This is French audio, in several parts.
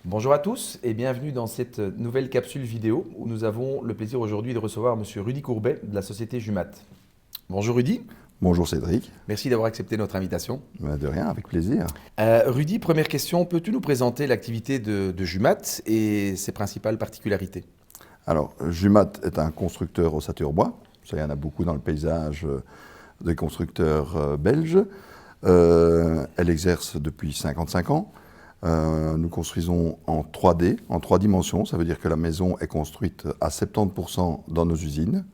Bonjour à tous et bienvenue dans cette nouvelle capsule vidéo où nous avons le plaisir aujourd'hui de recevoir Monsieur Rudy Courbet de la société Jumat. Bonjour Rudy, Bonjour Cédric. merci d'avoir accepté notre invitation. De rien, avec plaisir. Rudy, première question, peux-tu nous présenter l'activité de Jumat et ses principales particularités? Alors, Jumat est un constructeur ossature-bois. Ça, il y en a beaucoup dans le paysage des constructeurs belges. Elle exerce depuis 55 ans. Nous construisons en 3D, en 3 dimensions. Ça veut dire que la maison est construite à 70% dans nos usines.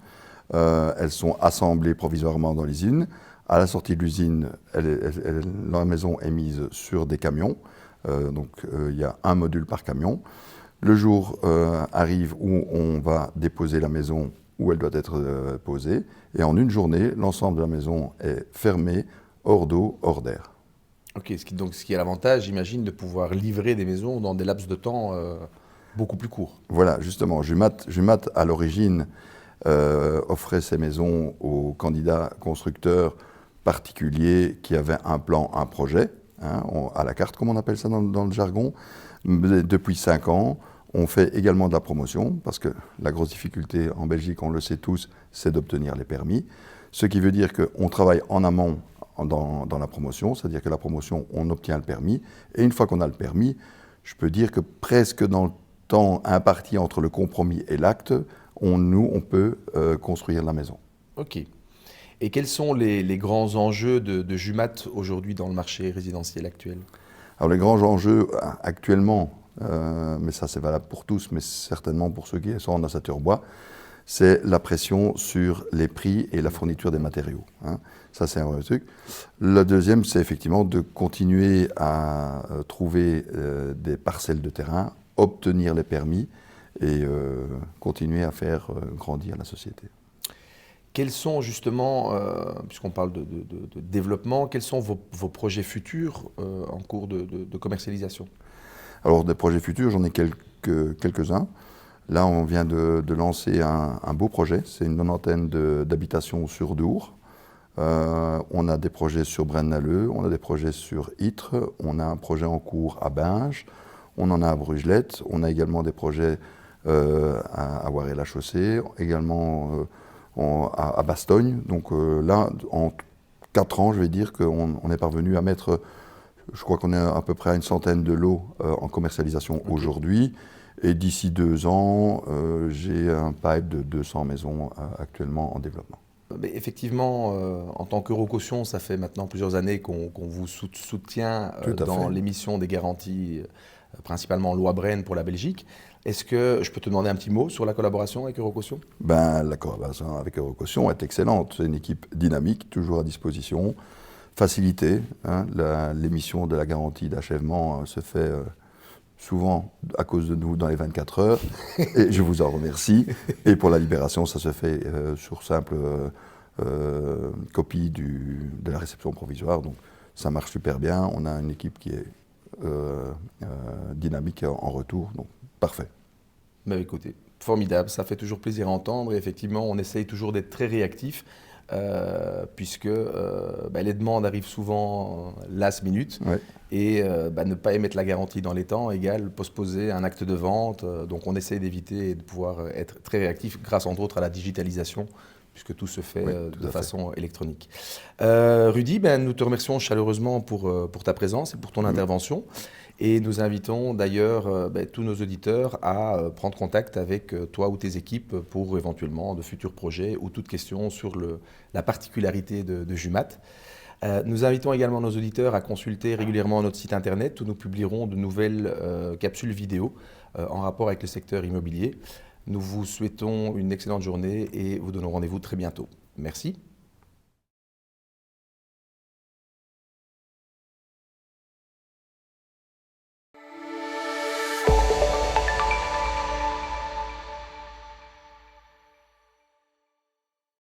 Elles sont assemblées provisoirement dans l'usine. À la sortie de l'usine, la maison est mise sur des camions. Il y a un module par camion. Le jour arrive où on va déposer la maison où elle doit être posée. Et en une journée, l'ensemble de la maison est fermé, hors d'eau, hors d'air. Ok, ce qui a l'avantage, j'imagine, de pouvoir livrer des maisons dans des laps de temps beaucoup plus courts. Voilà, justement, Jumat à l'origine, offrait ces maisons aux candidats constructeurs particuliers qui avaient un plan, un projet, à la carte, comme on appelle ça dans le jargon. Depuis 5 ans, on fait également de la promotion, parce que la grosse difficulté en Belgique, on le sait tous, c'est d'obtenir les permis. Ce qui veut dire qu'on travaille en amont dans la promotion, c'est-à-dire que la promotion, on obtient le permis, et une fois qu'on a le permis, je peux dire que presque dans le temps imparti entre le compromis et l'acte, on peut construire la maison. Ok. Et quels sont les grands enjeux de Jumat aujourd'hui dans le marché résidentiel actuel? Alors les grands enjeux actuellement, mais ça c'est valable pour tous, mais certainement pour ceux qui sont en ossature bois, c'est la pression sur les prix et la fourniture des matériaux. Ça c'est un vrai truc. Le deuxième, c'est effectivement de continuer à trouver des parcelles de terrain, obtenir les permis et continuer à faire grandir la société. Quels sont justement, puisqu'on parle de développement, quels sont vos projets futurs en cours de commercialisation? Alors des projets futurs, j'en ai quelques-uns. Là, on vient de lancer un beau projet, c'est une 90aine d'habitations sur Dour. On a des projets sur Braine-l'Alleud, on a des projets sur Ytre, on a un projet en cours à Binge, on en a à Brugelette, on a également des projets à Voiret-la-Chaussée, également à Bastogne. Donc là, en 4 ans, je vais dire qu'on est parvenu à mettre, je crois qu'on est à peu près à une centaine de lots en commercialisation aujourd'hui. Et d'ici 2 ans, j'ai un pipe de 200 maisons actuellement en développement. Mais effectivement, en tant qu'Eurocaution, ça fait maintenant plusieurs années qu'on vous soutient dans l'émission des garanties, principalement loi Brenne pour la Belgique. Est-ce que je peux te demander un petit mot sur la collaboration avec Eurocaution? La collaboration avec Eurocaution est excellente. C'est une équipe dynamique, toujours à disposition, facilitée. L'émission de la garantie d'achèvement se fait souvent à cause de nous dans les 24 heures, et je vous en remercie. Et pour la libération, ça se fait sur simple copie de la réception provisoire, donc ça marche super bien. On a une équipe qui est dynamique en retour, donc parfait. Mais écoutez, formidable, ça fait toujours plaisir à entendre, et effectivement, on essaye toujours d'être très réactif, puisque les demandes arrivent souvent last minute. Ouais. Et ne pas émettre la garantie dans les temps égale postposer un acte de vente. Donc on essaie d'éviter et de pouvoir être très réactif grâce entre autres à la digitalisation, puisque tout se fait de façon électronique. Rudy, nous te remercions chaleureusement pour ta présence et pour ton intervention. Et nous invitons d'ailleurs tous nos auditeurs à prendre contact avec toi ou tes équipes pour éventuellement de futurs projets ou toute question sur la particularité de Jumat. Nous invitons également nos auditeurs à consulter régulièrement notre site internet où nous publierons de nouvelles capsules vidéo en rapport avec le secteur immobilier. Nous vous souhaitons une excellente journée et vous donnons rendez-vous très bientôt. Merci.